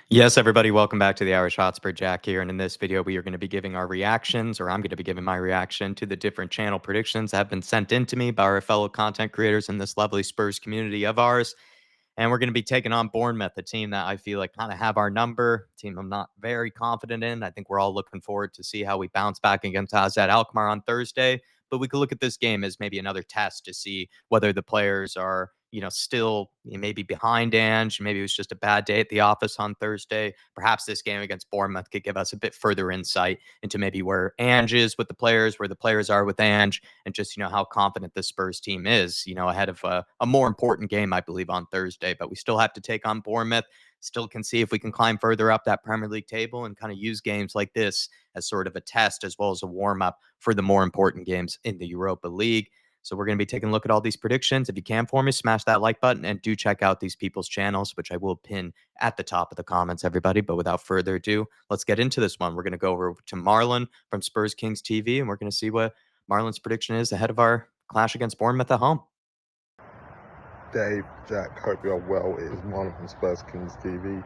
Yes, everybody, welcome back to the Irish Hotspur. Jack here, and in this video, we are going to be giving our reactions, or I'm going to be giving my reaction to the different channel predictions that have been sent in to me by our fellow content creators in this lovely Spurs community of ours. And we're going to be taking on Bournemouth, a team that I feel like kind of have our number, a team I'm not very confident in. I think we're all looking forward to see how we bounce back against AZ Alkmaar on Thursday. But we could look at this game as maybe another test to see whether the players are, still maybe behind Ange. Maybe it was just a bad day at the office on Thursday. Perhaps this game against Bournemouth could give us a bit further insight into maybe where Ange is with the players, where the players are with Ange, and just how confident the Spurs team is, ahead of a more important game, I believe, on Thursday. But we still have to take on Bournemouth. Still can see if we can climb further up that Premier League table and kind of use games like this as sort of a test as well as a warm up for the more important games in the Europa League. So we're going to be taking a look at all these predictions. If you can for me, smash that like button and do check out these people's channels, which I will pin at the top of the comments, everybody. But without further ado, let's get into this one. We're going to go over to Marlon from Spurs Kings TV, and we're going to see what Marlon's prediction is ahead of our clash against Bournemouth at home. Dave, Jack, hope you're well. It is Marlon from Spurs Kings TV.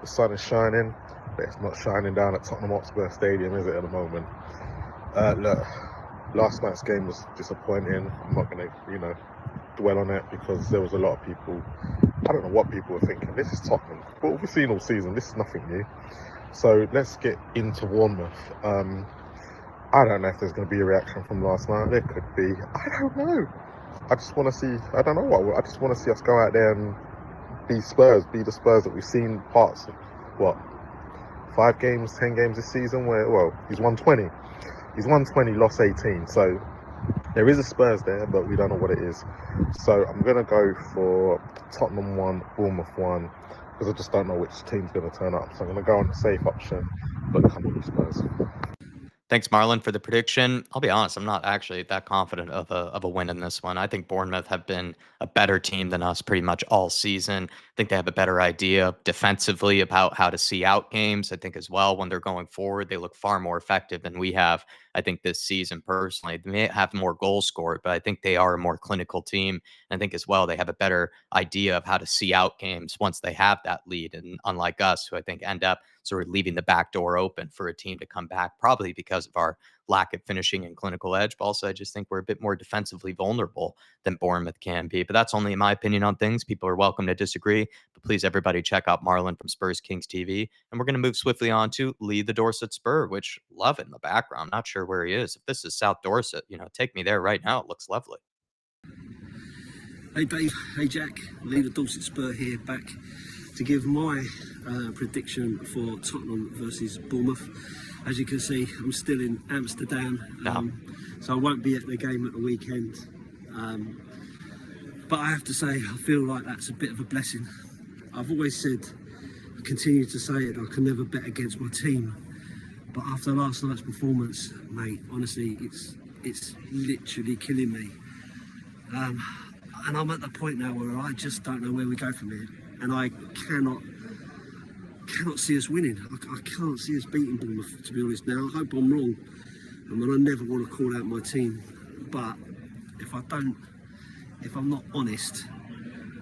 The sun is shining, but it's not shining down at Tottenham Hotspur Stadium, is it, at the moment? Look, last night's game was disappointing. I'm not going to, dwell on it because there was a lot of people, I don't know what people were thinking. This is Tottenham. What we've seen all season, this is nothing new. So let's get into Bournemouth. I don't know if there's going to be a reaction from last night. There could be. I don't know. I just want to see, I don't know what, I just want to see us go out there and be Spurs, be the Spurs that we've seen parts of, 5 games, 10 games this season where, he's won 20. He's won 20, lost 18. So there is a Spurs there, but we don't know what it is. So I'm going to go for Tottenham 1, Bournemouth 1, because I just don't know which team's going to turn up. So I'm going to go on the safe option, but come with Spurs. Thanks, Marlon, for the prediction. I'll be honest, I'm not actually that confident of a win in this one. I think Bournemouth have been a better team than us pretty much all season. I think they have a better idea defensively about how to see out games. I think as well when they're going forward, they look far more effective than we have. I think this season personally, they may have more goals scored, but I think they are a more clinical team. And I think as well they have a better idea of how to see out games once they have that lead. And unlike us, who I think end up sort of leaving the back door open for a team to come back, probably because of our lack of finishing and clinical edge. But also, I just think we're a bit more defensively vulnerable than Bournemouth can be. But that's only my opinion on things. People are welcome to disagree. But please, everybody, check out Marlon from Spurs Kings TV. And we're going to move swiftly on to Lee the Dorset Spur, which love it in the background. Not sure where he is. If this is South Dorset, take me there right now. It looks lovely. Hey Dave, hey Jack, Lee the Dorset Spur here, back to give my prediction for Tottenham versus Bournemouth. As you can see, I'm still in Amsterdam, so I won't be at the game at the weekend. But I have to say, I feel like that's a bit of a blessing. I've always said, I continue to say it, I can never bet against my team. But after last night's performance, mate, honestly, it's literally killing me. And I'm at the point now where I just don't know where we go from here. And I cannot see us winning. I can't see us beating Bournemouth, to be honest now. I hope I'm wrong. I mean, I never want to call out my team. But if I'm not honest,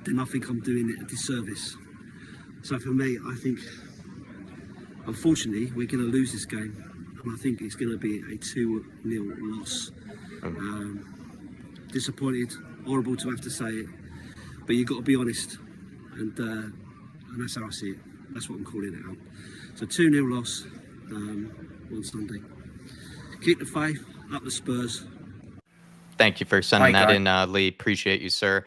then I think I'm doing it a disservice. So for me, I think, unfortunately, we're going to lose this game. And I think it's going to be a 2-0 loss. Disappointed, horrible to have to say it, but you've got to be honest. And that's how I see it. That's what I'm calling it out. So 2-0 loss on Sunday. Keep the faith, up the Spurs. Thank you for sending that in, Lee. Appreciate you, sir.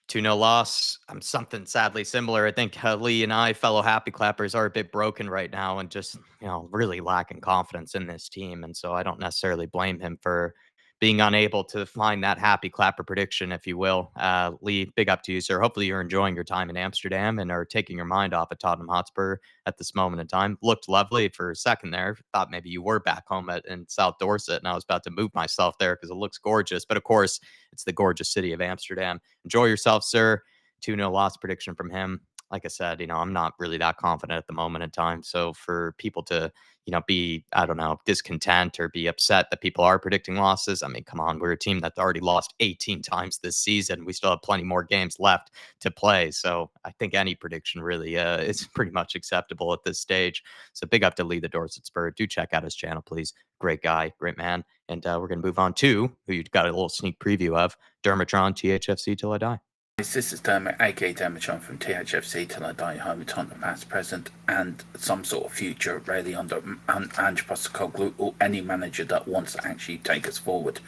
2-0 loss. I'm something sadly similar. I think Lee and I, fellow happy clappers, are a bit broken right now and just, really lacking confidence in this team. And so I don't necessarily blame him for being unable to find that happy clapper prediction, if you will. Lee, big up to you, sir. Hopefully you're enjoying your time in Amsterdam and are taking your mind off of Tottenham Hotspur at this moment in time. Looked lovely for a second there. Thought maybe you were back home in South Dorset, and I was about to move myself there because it looks gorgeous. But of course, it's the gorgeous city of Amsterdam. Enjoy yourself, sir. 2-0 loss prediction from him. like I said, I'm not really that confident at the moment in time. So for people to, be, I don't know, discontent or be upset that people are predicting losses, I mean, come on, we're a team that's already lost 18 times this season. We still have plenty more games left to play. So I think any prediction really is pretty much acceptable at this stage. So big up to Lee the Dorset Spur. Do check out his channel, please. Great guy, great man. And we're going to move on to who you got a little sneak preview of, Dermatron THFC Till I Die. This is Dermot, aka Dermatron from THFC Till I Die, home of Tottenham past, present, and some sort of future, really, under Ange Postecoglou or any manager that wants to actually take us forward.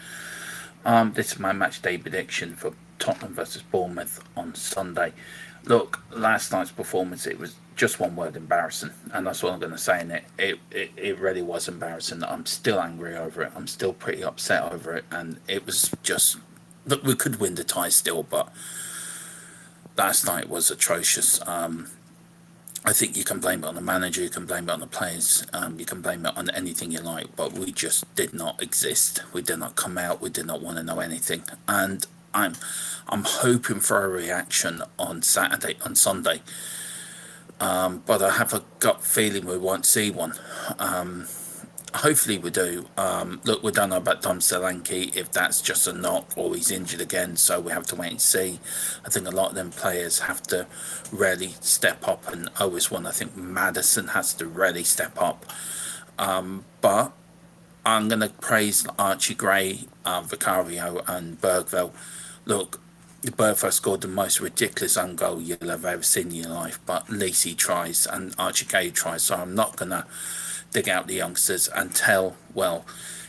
This is my match day prediction for Tottenham versus Bournemouth on Sunday. Look, last night's performance, it was just one word: embarrassing, and that's what I'm going to say in it. It really was embarrassing. I'm still angry over it. I'm still pretty upset over it, and it was just, look, we could win the tie still, but last night was atrocious. I think you can blame it on the manager, you can blame it on the players, you can blame it on anything you like, but we just did not exist. We did not come out. We did not want to know anything, and I'm hoping for a reaction on Sunday, but I have a gut feeling we won't see one. Hopefully we do. Look, we don't know about Dom Solanke, if that's just a knock or he's injured again, so we have to wait and see. I think a lot of them players have to really step up, and always one, I think Maddison has to really step up. But I'm going to praise Archie Gray, Vicario and Bergville. Look, Bergville scored the most ridiculous own goal you'll have ever seen in your life, but at least he tries, and Archie Gray tries, so I'm not going to dig out the youngsters and tell, well,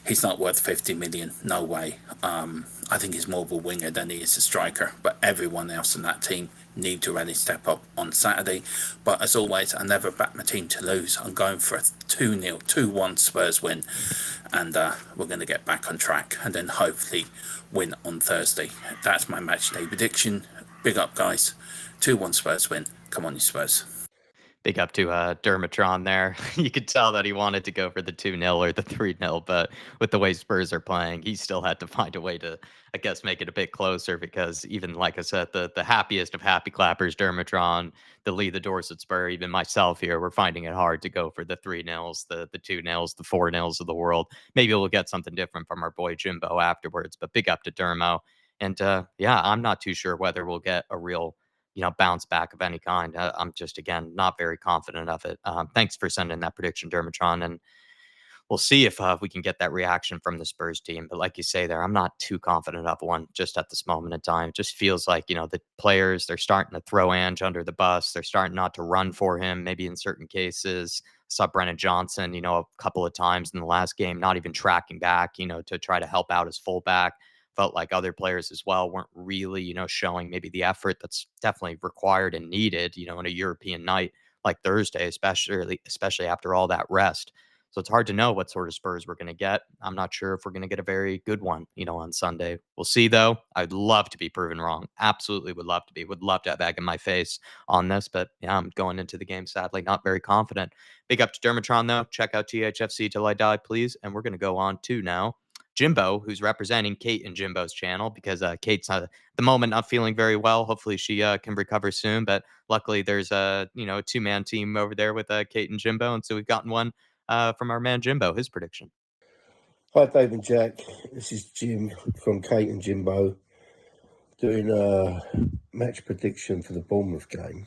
he's not worth 50 million. No way. I think he's more of a winger than he is a striker. But everyone else in that team need to really step up on Saturday. But as always, I never back my team to lose. I'm going for a 2-0, 2-1 Spurs win. And we're going to get back on track and then hopefully win on Thursday. That's my match day prediction. Big up, guys. 2-1 Spurs win. Come on, you Spurs. Big up to Dermatron there. You could tell that he wanted to go for the 2-0 or the 3-0, but with the way Spurs are playing, he still had to find a way to, I guess, make it a bit closer, because even, like I said, the happiest of happy clappers, Dermatron, the Lee the Dorset Spur, even myself here, we're finding it hard to go for the 3-0s, the 2-0s, the 4-0s of the world. Maybe we'll get something different from our boy Jimbo afterwards, but big up to Dermo. And yeah, I'm not too sure whether we'll get a real bounce back of any kind. I'm just, again, not very confident of it. Thanks for sending that prediction, Dermatron. And we'll see if we can get that reaction from the Spurs team. But like you say there, I'm not too confident of one just at this moment in time. It just feels like, the players, they're starting to throw Ange under the bus. They're starting not to run for him, maybe in certain cases. Saw Brennan Johnson, a couple of times in the last game, not even tracking back, to try to help out his fullback. Felt like other players as well weren't really, showing maybe the effort that's definitely required and needed, in a European night like Thursday, especially after all that rest. So it's hard to know what sort of Spurs we're going to get. I'm not sure if we're going to get a very good one, on Sunday. We'll see, though. I'd love to be proven wrong. Absolutely would love to be. Would love to have egg in my face on this. But yeah, I'm going into the game, sadly, not very confident. Big up to Dermatron, though. Check out THFC Till I Die, please. And we're going to go on to now Jimbo, who's representing Kate and Jimbo's channel, because Kate's at the moment not feeling very well. Hopefully she can recover soon. But luckily there's a two-man team over there with Kate and Jimbo. And so we've gotten one from our man Jimbo, his prediction. Hi, Dave and Jack. This is Jim from Kate and Jimbo doing a match prediction for the Bournemouth game.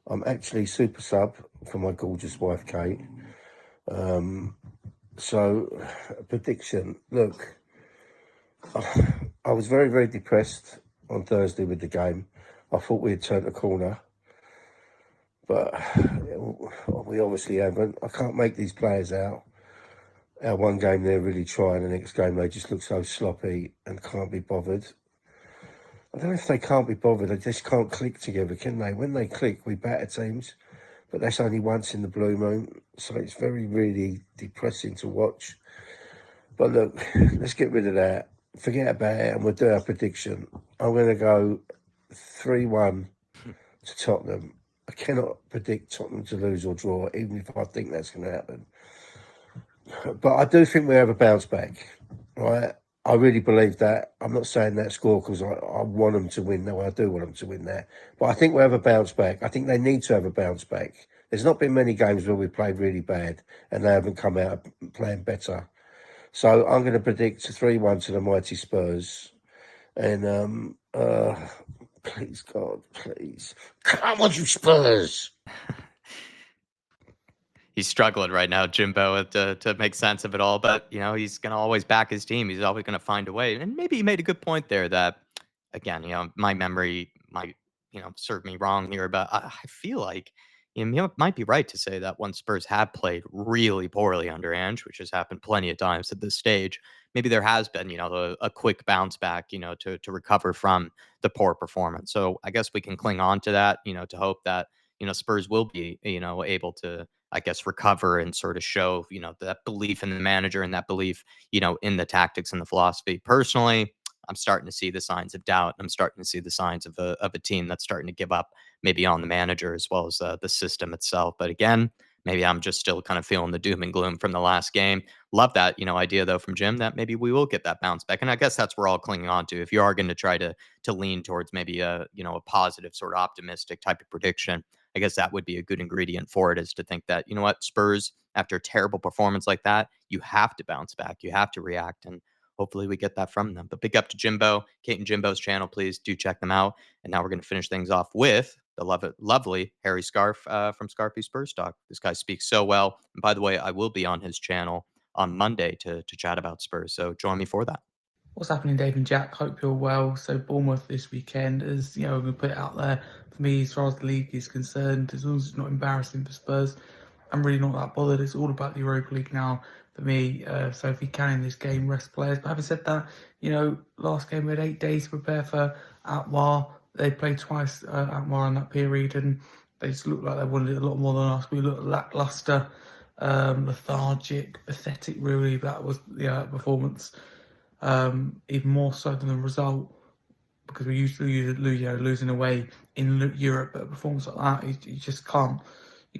I'm actually super sub for my gorgeous wife, Kate. So, a prediction. Look, I was very, very depressed on Thursday with the game. I thought we had turned a corner, but we obviously haven't. I can't make these players out. Our one game they're really trying, the next game they just look so sloppy and can't be bothered. I don't know if they can't be bothered, they just can't click together, can they? When they click, we batter teams, but that's only once in the blue moon, so it's very, really depressing to watch. But look, let's get rid of that. Forget about it, and we'll do our prediction. I'm going to go 3-1 to Tottenham. I cannot predict Tottenham to lose or draw, even if I think that's going to happen. But I do think we have a bounce back, right? I really believe that. I'm not saying that score because I want them to win. No, I do want them to win there. But I think we'll have a bounce back. I think they need to have a bounce back. There's not been many games where we played really bad and they haven't come out playing better. So I'm going to predict 3-1 to the mighty Spurs. And please, God, please. Come on, you Spurs. He's struggling right now, Jimbo, to make sense of it all. But he's gonna always back his team. He's always gonna find a way. And maybe he made a good point there. That again, my memory might serve me wrong here, but I feel like might be right to say that when Spurs have played really poorly under Ange, which has happened plenty of times at this stage, maybe there has been a quick bounce back, to recover from the poor performance. So I guess we can cling on to that, to hope that Spurs will be able to, I guess, recover and sort of show, that belief in the manager and that belief, in the tactics and the philosophy. Personally, I'm starting to see the signs of doubt. I'm starting to see the signs of a team that's starting to give up maybe on the manager as well as the system itself. But again, maybe I'm just still kind of feeling the doom and gloom from the last game. Love that, idea though from Jim that maybe we will get that bounce back. And I guess that's what we're all clinging on to. If you are going to try to lean towards maybe a positive sort of optimistic type of prediction, I guess that would be a good ingredient for it, is to think that, what, Spurs, after a terrible performance like that, you have to bounce back. You have to react. And hopefully we get that from them. But big up to Jimbo, Kate and Jimbo's channel. Please do check them out. And now we're going to finish things off with the lovely Harry Scarf from Scarfy Spurs Talk. This guy speaks so well. And by the way, I will be on his channel on Monday to chat about Spurs. So join me for that. What's happening, Dave and Jack? Hope you're well. So Bournemouth this weekend, as we put it out there. For me, as far as the league is concerned, as long as it's not embarrassing for Spurs, I'm really not that bothered. It's all about the Europa League now for me. So if you can in this game, rest players. But having said that, last game we had 8 days to prepare for Alkmaar. They played twice Alkmaar in that period, and they just looked like they wanted it a lot more than us. We looked lackluster, lethargic, pathetic. Really, that was the performance. Even more so than the result, because we used to losing away in Europe, but a performance like that, you just can't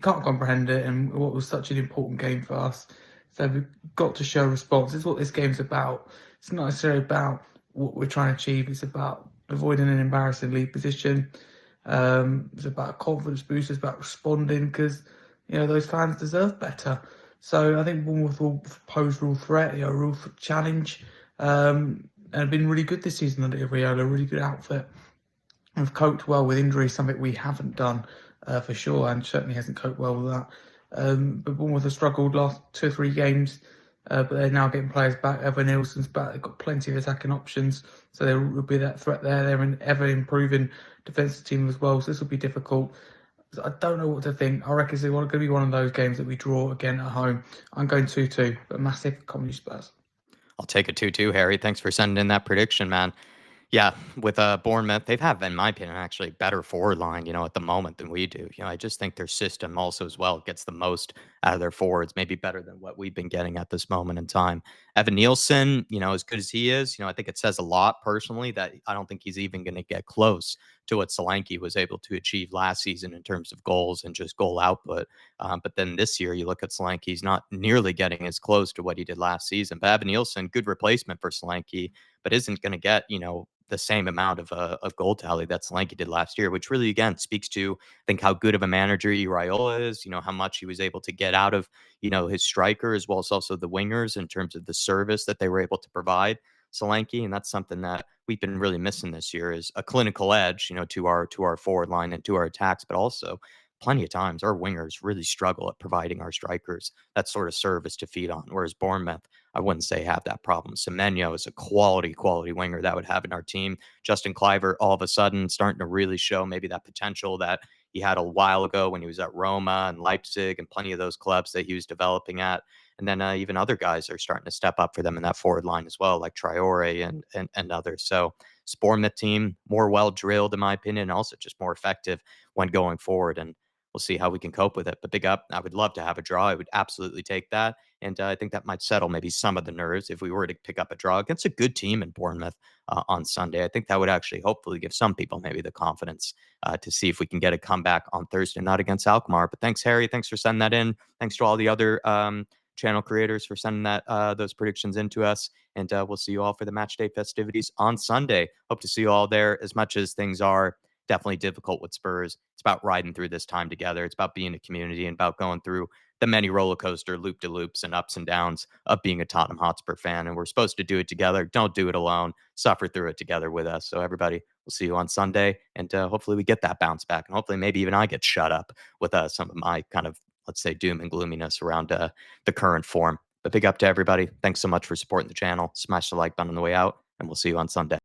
comprehend it. And what was such an important game for us, so we've got to show response. It's what this game's about. It's not necessarily about what we're trying to achieve. It's about avoiding an embarrassing league position. It's about a confidence boost. It's about responding, because those fans deserve better. So I think Bournemouth will pose real threat, real challenge. And have been really good this season under Iraola, really good outfit. We've coped well with injuries, something we haven't done for sure, and certainly hasn't coped well with that. But Bournemouth have struggled last 2 or 3 games, but they're now getting players back. Evan Nilsson's back. They've got plenty of attacking options, so there will be that threat there. They're an ever-improving defensive team as well, so this will be difficult. I don't know what to think. I reckon it's going to be one of those games that we draw again at home. I'm going 2-2, but massive comedy Spurs. I'll take a 2-2, Harry. Thanks for sending in that prediction, man. Yeah, with Bournemouth, they've have, in my opinion, actually better forward line, at the moment than we do. I just think their system also as well gets the most out of their forwards, maybe better than what we've been getting at this moment in time. Evan Nielsen, as good as he is, I think it says a lot personally that I don't think he's even going to get close to what Solanke was able to achieve last season in terms of goals and just goal output. But then this year, you look at Solanke, he's not nearly getting as close to what he did last season. But Evan Nielsen, good replacement for Solanke, but isn't going to get, the same amount of goal tally that Solanke did last year, which really, again, speaks to, I think, how good of a manager Iraola is, how much he was able to get out of, his striker as well as also the wingers in terms of the service that they were able to provide Solanke. And that's something that we've been really missing this year, is a clinical edge, to our forward line and to our attacks, but also plenty of times our wingers really struggle at providing our strikers that sort of service to feed on. Whereas Bournemouth, I wouldn't say have that problem. Semenyo is a quality winger that would have in our team. Justin Cliver, all of a sudden, starting to really show maybe that potential that he had a while ago when he was at Roma and Leipzig and plenty of those clubs that he was developing at. And then even other guys are starting to step up for them in that forward line as well, like Traore and others. So this Bournemouth team, more well drilled, in my opinion, and also just more effective when going forward. And we'll see how we can cope with it. But big up. I would love to have a draw. I would absolutely take that. And I think that might settle maybe some of the nerves if we were to pick up a draw against a good team in Bournemouth on Sunday. I think that would actually hopefully give some people maybe the confidence to see if we can get a comeback on Thursday, not against Alkmaar. But thanks, Harry. Thanks for sending that in. Thanks to all the other channel creators for sending those predictions into us. And we'll see you all for the match day festivities on Sunday. Hope to see you all there. As much as things are definitely difficult with Spurs, it's about riding through this time together. It's about being a community and about going through the many roller coaster loop de loops and ups and downs of being a Tottenham Hotspur fan. And we're supposed to do it together. Don't do it alone. Suffer through it together with us. So everybody, we'll see you on Sunday, and hopefully we get that bounce back, and hopefully maybe even I get shut up with some of my kind of, let's say, doom and gloominess around the current form. But big up to everybody. Thanks so much for supporting the channel. Smash the like button on the way out, and we'll see you on Sunday.